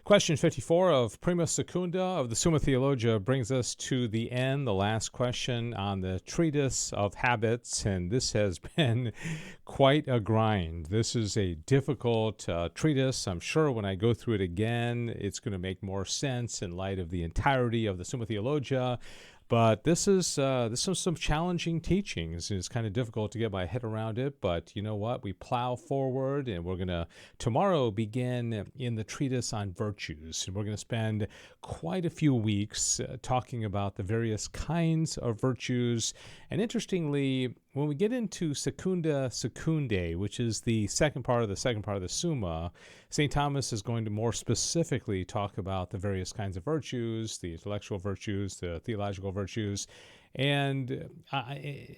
Question 54 of Prima Secunda of the Summa Theologia brings us to the end, the last question on the Treatise of Habits, and this has been quite a grind. This is a difficult treatise. I'm sure when I go through it again, it's going to make more sense in light of the entirety of the Summa Theologia. But this is some challenging teachings. It's kind of difficult to get my head around it, but you know what? We plow forward, and we're going to tomorrow begin in the treatise on virtues. And we're going to spend quite a few weeks talking about the various kinds of virtues. And interestingly, when we get into Secunda Secundae, which is the second part of the Summa, St. Thomas is going to more specifically talk about the various kinds of virtues, the intellectual virtues, the theological virtues, and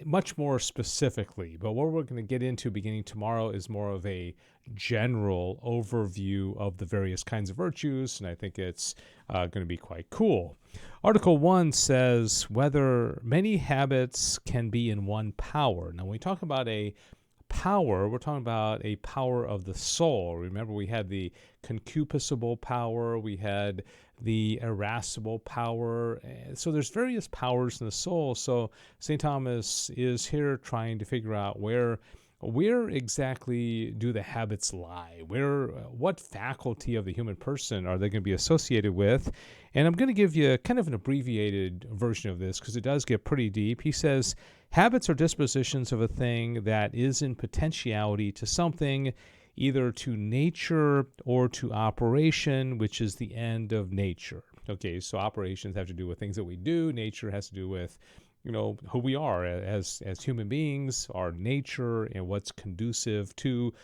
much more specifically. But what we're going to get into beginning tomorrow is more of a general overview of the various kinds of virtues, and I think it's going to be quite cool. Article 1 says whether many habits can be in one power. Now, when we talk about a power, we're talking about a power of the soul. Remember, we had the concupiscible power, we had the irascible power. So there's various powers in the soul. So St. Thomas is here trying to figure out where exactly do the habits lie? What faculty of the human person are they going to be associated with? And I'm going to give you kind of an abbreviated version of this because it does get pretty deep. He says, habits are dispositions of a thing that is in potentiality to something, either to nature or to operation, which is the end of nature. Okay, so operations have to do with things that we do. Nature has to do with who we are as human beings, our nature, and what's conducive to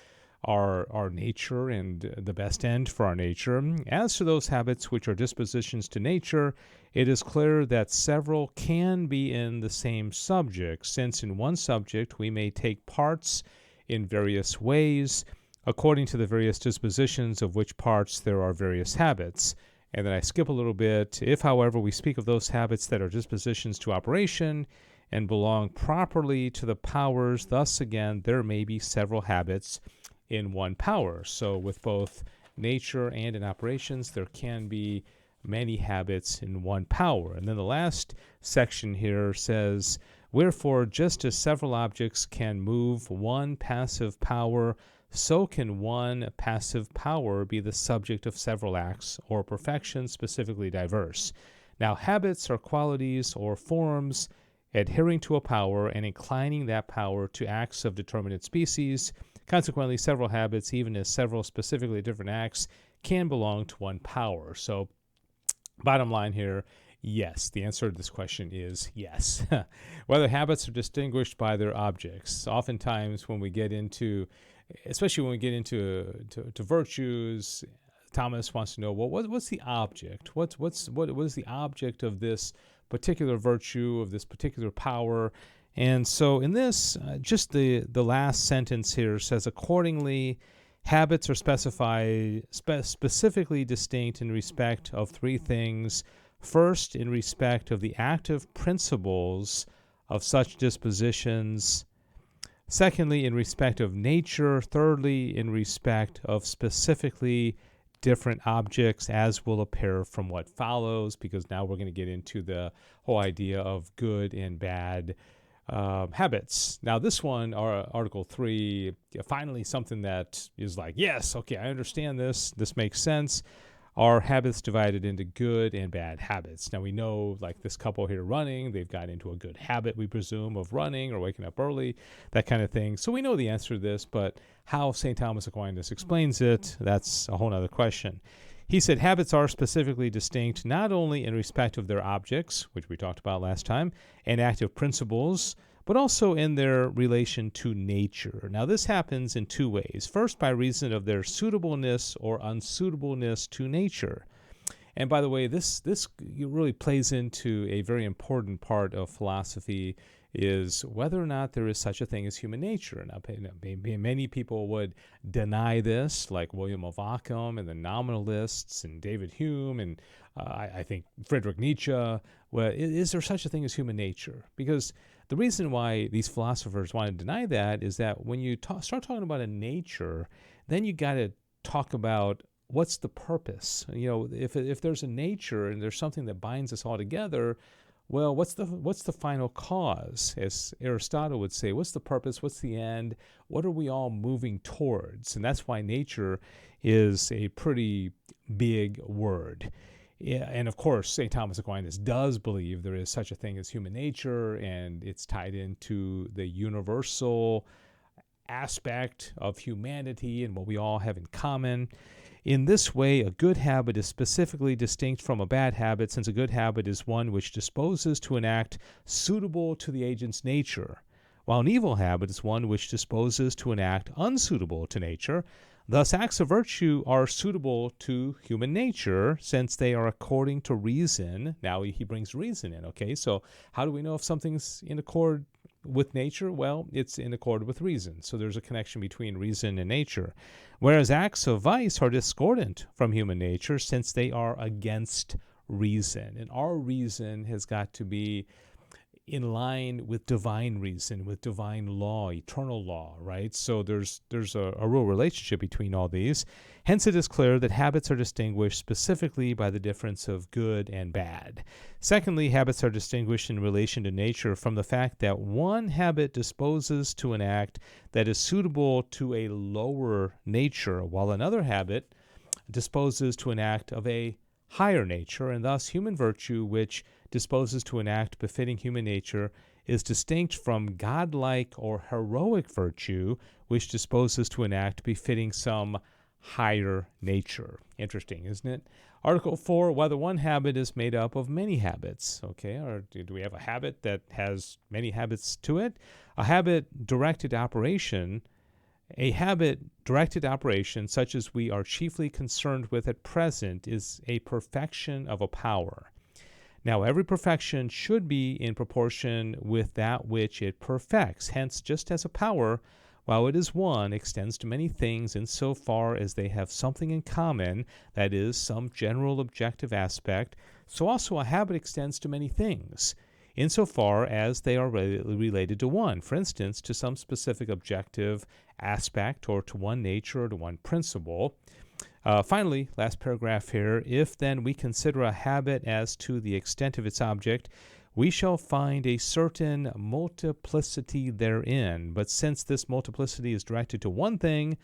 our nature and the best end for our nature. As to those habits which are dispositions to nature, it is clear that several can be in the same subject, since in one subject we may take parts in various ways, according to the various dispositions of which parts there are various habits. And then I skip a little bit. If, however, we speak of those habits that are dispositions to operation and belong properly to the powers, thus again, there may be several habits in one power. So with both nature and in operations, there can be many habits in one power. And then the last section here says, wherefore, just as several objects can move one passive power, so can one passive power be the subject of several acts or perfections specifically diverse. Now, habits are qualities or forms adhering to a power and inclining that power to acts of determinate species. Consequently, several habits, even as several specifically different acts, can belong to one power. So, bottom line here, yes. The answer to this question is yes. Whether habits are distinguished by their objects. Oftentimes, when we get into especially when we get into virtues, Thomas wants to know, well, what's the object? What is the object of this particular virtue, of this particular power? And so in this, just the last sentence here says, accordingly, habits are specifically distinct in respect of three things. First, in respect of the active principles of such dispositions. Secondly, in respect of nature. Thirdly, in respect of specifically different objects, as will appear from what follows, because now we're going to get into the whole idea of good and bad habits. Now, this one, Article 3, finally something that is like, yes, okay, I understand this. This makes sense. Are habits divided into good and bad habits? Now, we know, like this couple here running, they've got into a good habit, we presume, of running or waking up early, that kind of thing. So we know the answer to this, but how St. Thomas Aquinas explains it, that's a whole other question. He said habits are specifically distinct not only in respect of their objects, which we talked about last time, and active principles, but also in their relation to nature. Now, this happens in two ways. First, by reason of their suitableness or unsuitableness to nature. And by the way, this really plays into a very important part of philosophy, is whether or not there is such a thing as human nature. Now, many people would deny this, like William of Ockham and the Nominalists and David Hume and I think Friedrich Nietzsche. Well, is there such a thing as human nature? Because the reason why these philosophers want to deny that is that when you start talking about a nature, then you got to talk about what's the purpose? If there's a nature and there's something that binds us all together, well, what's the final cause? As Aristotle would say, what's the purpose? What's the end? What are we all moving towards? And that's why nature is a pretty big word. Yeah, and of course, St. Thomas Aquinas does believe there is such a thing as human nature, and it's tied into the universal aspect of humanity and what we all have in common. In this way, a good habit is specifically distinct from a bad habit, since a good habit is one which disposes to an act suitable to the agent's nature, while an evil habit is one which disposes to an act unsuitable to nature. Thus, acts of virtue are suitable to human nature, since they are according to reason. Now he brings reason in, okay? So how do we know if something's in accord with nature? Well, it's in accord with reason. So there's a connection between reason and nature. Whereas acts of vice are discordant from human nature, since they are against reason. And our reason has got to be in line with divine reason, with divine law, eternal law, right? So there's a real relationship between all these. Hence, it is clear that habits are distinguished specifically by the difference of good and bad. Secondly, habits are distinguished in relation to nature from the fact that one habit disposes to an act that is suitable to a lower nature, while another habit disposes to an act of a higher nature, and thus human virtue, which disposes to an act befitting human nature, is distinct from godlike or heroic virtue, which disposes to an act befitting some higher nature. Interesting, isn't it? Article 4, whether one habit is made up of many habits. Okay, or do we have a habit that has many habits to it? A habit-directed operation, such as we are chiefly concerned with at present, is a perfection of a power. Now, every perfection should be in proportion with that which it perfects. Hence, just as a power, while it is one, extends to many things in so far as they have something in common, that is, some general objective aspect, so also a habit extends to many things, insofar as they are related to one. For instance, to some specific objective aspect, or to one nature, or to one principle. Finally, last paragraph here, if then we consider a habit as to the extent of its object, we shall find a certain multiplicity therein. But since this multiplicity is directed to one thing,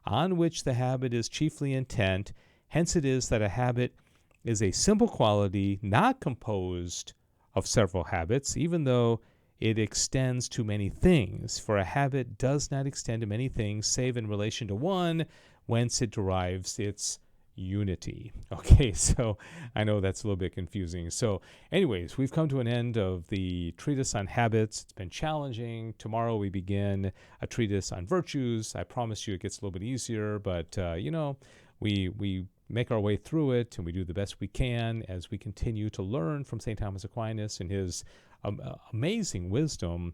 on which the habit is chiefly intent, hence it is that a habit is a simple quality not composed of several habits, even though it extends to many things. For a habit does not extend to many things, save in relation to one, whence it derives its unity. Okay, so I know that's a little bit confusing. So anyways, we've come to an end of the treatise on habits. It's been challenging. Tomorrow we begin a treatise on virtues. I promise you it gets a little bit easier, but we make our way through it, and we do the best we can as we continue to learn from St. Thomas Aquinas and his amazing wisdom.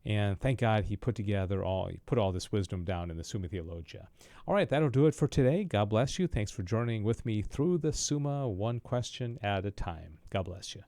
And thank God he put all this wisdom down in the Summa Theologia. All right, that'll do it for today. God bless you. Thanks for journeying with me through the Summa, one question at a time. God bless you.